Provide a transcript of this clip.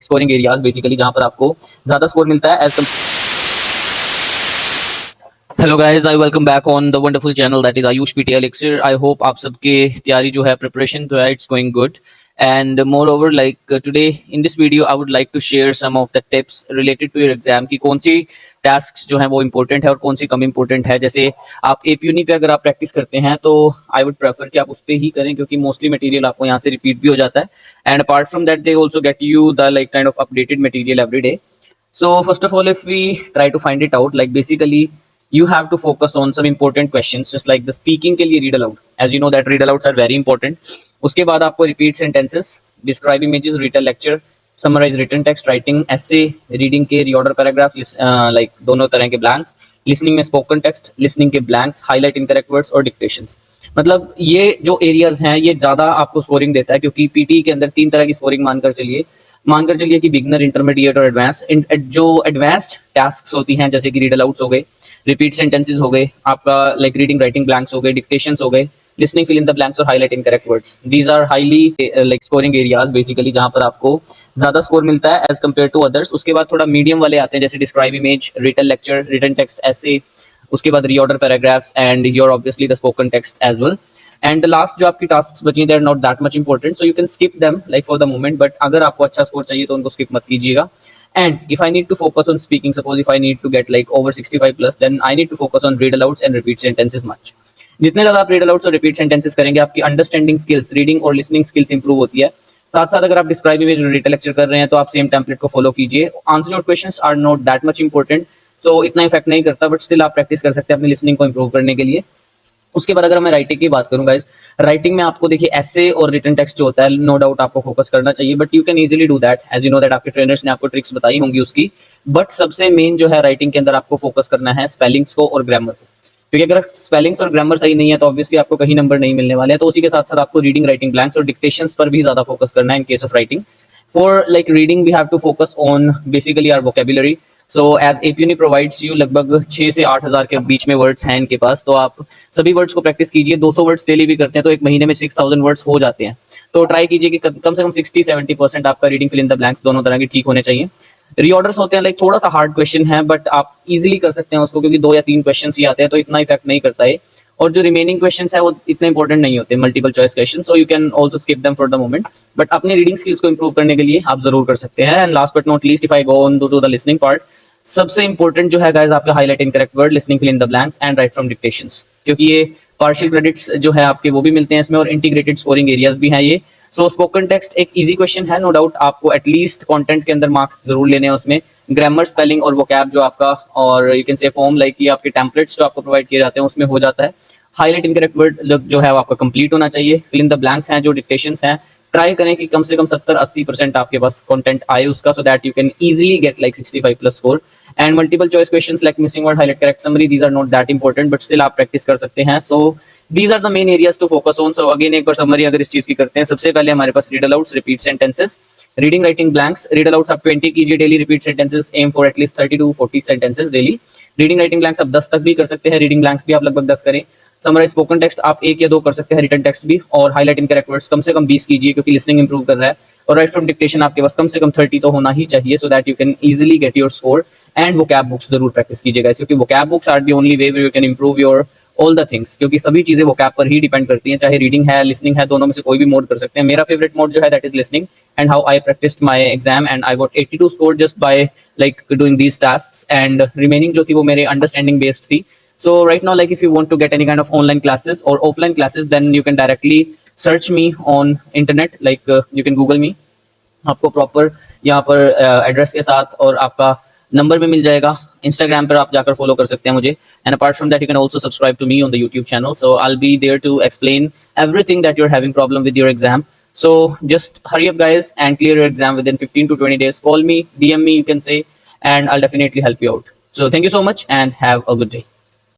Scoring areas basically जहां पर आपको ज्यादा स्कोर मिलता है एज hello guys, I welcome back on the wonderful channel that is Ayush PT Elixir. I hope आप सबके तैयारी जो है प्रिपरेशन जो है it's going good and moreover like today in this video I would like to share some of the tips related to your exam की कौन सी task जो है वो इंपॉर्टेंट है और कौन सी कम इंपॉर्टेंट है। जैसे आप एपीयूनी पे अगर आप प्रैक्टिस करते हैं तो आई वुड प्रेफर कि आप उस पर ही करें क्योंकि मोस्टली मटेरियल आपको यहाँ से रिपीट भी हो जाता है and apart from that they also get you the like kind of updated material every day. So first of all, if we try to find it out, like basically you have to focus on some important questions, just like the speaking के लिए read aloud. As you know that read alouds are very important. उसके बाद आपको repeat sentences, describe images, read a lecture, summarize written text, writing essay, reading के reorder paragraph, like दोनों तरह के blanks, listening में spoken text, listening के blanks, highlight incorrect words और dictations. मतलब ये जो एरियाज हैं ये ज्यादा आपको स्कोरिंग देता है क्योंकि पीटी के अंदर 3 तरह की स्कोरिंग मानकर चलिए कि बिगनर, इंटरमीडिएट और एडवांस. जो एडवांस्ड टास्क्स होती हैं जैसे कि रीड अलाउड्स हो गए, रिपीट सेंटेंसेस हो गए, आपका लाइक रीडिंग राइटिंग ब्लैंक्स हो गए, डिक्टेशंस हो गए, listening fill in the blanks और highlighting correct words. These are highly like scoring areas basically जहां पर आपको ज्यादा स्कोर मिलता है एज कम्पेयर टू अदर्स. उसके बाद थोड़ा मीडियम वाले आते हैं जैसे describe image, written lecture, written text, essay, उसके बाद reorder paragraphs and your obviously the spoken text as well. And the last जो आपकी टास्क बची they are not that much important so you can skip them like for the moment. But अगर आपको अच्छा score चाहिए तो उनको skip मत कीजिएगा. And if I need to focus on speaking, suppose if I need to get like over 65 plus, then I need to focus on read alouds and repeat sentences much. जितने ज्यादा आप read अलाउड्स और repeat sentences करेंगे आपकी understanding skills, reading और listening skills improve होती है. साथ साथ अगर आप डिस्क्राइब इमेज और रिटन लेक्चर कर रहे हैं तो आप सेम टेम्पलेट को फॉलो कीजिए. आंसर और questions are not that much important तो इतना इफेक्ट नहीं करता, बट स्टिल आप प्रैक्टिस कर सकते हैं अपनी लिसनिंग को इंप्रूव करने के लिए. उसके बाद अगर मैं राइटिंग की बात करूं गाइस, राइटिंग में आपको देखिए एसे और रिटन टेक्स्ट जो होता है नो डाउट आपको फोकस करना चाहिए, but you can easily do that as you know that आपके ट्रेनर्स ने आपको ट्रिक्स बताई होंगी उसकी. बट सबसे मेन जो है राइटिंग के अंदर आपको फोकस करना है स्पेलिंग्स को और ग्रामर को, क्योंकि अगर स्पेलिंग्स और ग्रामर सही नहीं है तो ऑब्वियसली आपको कहीं नंबर नहीं मिलने वाले हैं. तो उसी के साथ साथ आपको रीडिंग राइटिंग ब्लैंक्स और डिक्टेशंस पर भी ज्यादा फोकस करना है in case of writing. For like reading we have to focus on basically our vocabulary. So as APEUni provides you लगभग 6 से 8 हज़ार के बीच में वर्ड्स हैं इनके पास, तो आप सभी वर्ड्स को प्रैक्टिस कीजिए. 200 वर्ड्स डेली भी करते हैं तो एक महीने में 6000 वर्ड्स हो जाते हैं. तो ट्राई कीजिए कि कम से कम 60-70% आपका reading fill in the blanks दोनों तरह के ठीक होने चाहिए. रीऑर्डर्स होते हैं लाइक थोड़ा सा हार्ड क्वेश्चन है बट आप इजीली कर सकते हैं उसको क्योंकि 2 या 3 क्वेश्चन ही आते हैं तो इतना इफेक्ट नहीं करता है. और जो रिमेनिंग क्वेश्चंस है वो इतने इंपॉर्टेंट नहीं होते, multiple choice question, so you can also skip them for the moment. But अपने रीडिंग स्किल्स को इंप्रूव करने के लिए आप जरूर कर सकते हैं. And last but not least if I go on to the listening part, सबसे इंपॉर्टेंट जो है गाइस आपका highlight incorrect word, listening fill in the blanks and write from dictations, क्योंकि ये पार्शियल क्रेडिट्स जो है आपके वो भी मिलते हैं इसमें और इंटीग्रेटेड स्कोरिंग एरियाज भी हैं ये. सो स्पोकन टेक्स्ट एक इजी क्वेश्चन है, नो डाउट आपको एटलीस्ट कंटेंट के अंदर मार्क्स जरूर लेने हैं उसमें. ग्रामर, स्पेलिंग और वोकैब जो आपका और you can say form like ये आपके टेम्पलेट्स जो आपको प्रोवाइड किए जाते हैं उसमें हो जाता है. हाईलाइट इनकरेक्ट वर्ड जो है वो आपका कंप्लीट होना चाहिए. फिल इन द ब्लैंक्स हैं जो डिक्टेशंस हैं, ट्राई करें कि कम से कम 70-80% आपके पास कंटेंट आए उसका, so that you can easily get like 65 plus score. And multiple choice questions like missing word, highlight correct summary, these are not that important but still आप प्रैक्टिस कर सकते हैं. So these are the main areas to focus on. So again एक बार summary अगर इस चीज की करते हैं, सबसे पहले हमारे पास read alouds, repeat sentences, reading writing blanks. Read alouds आप 20 कीजिए daily, repeat sentences aim for at least 30 to 40 sentences daily. Reading writing blanks आप 10 तक भी कर सकते हैं, रीडिंग ब्लैंक्स भी आप लगभग 10 करें. समराइज स्पोकन टेक्स्ट आप 1 या 2 कर सकते हैं, रिटन टेक्स्ट भी. और हाईलाइट इनकरेक्ट वर्ड्स कम से कम 20 कीजिए क्योंकि लिसनिंग इंप्रूव कर रहा है. और राइट फ्रॉम डिक्टेशन आपके पास कम से कम 30 तो होना ही चाहिए so that you can easily get your score. And vocab books जरूर प्रैक्टिस कीजिएगा क्योंकि vocab books are the only way where you can improve your all the things, क्योंकि सभी चीजें वोकैब पर ही डिपेंड करती हैं. चाहे रीडिंग है, लिसनिंग है, दोनों में से कोई भी मोड कर सकते हैं. मेरा फेवरेट मोड जो है that is listening and how I practised my exam and I got 82 score just by like doing these tasks. And remaining जो थी वो मेरे अंडरस्टैंडिंग बेस्ड थी. So right now, like if you want to get any kind of online classes or offline classes, then you can directly search me on internet. Like you can Google me. आपको proper यहाँ पर address के साथ और आपका number भी मिल जाएगा. Instagram पर आप जाकर फॉलो कर सकते हैं मुझे. And apart from that you can also subscribe to me on the YouTube channel. So I will be there to explain everything that you are having problem with your exam. So just hurry up guys and clear your exam within 15 to 20 days. Call me, DM me, you can say, and I'll definitely help you out. So thank you so much and have a good day.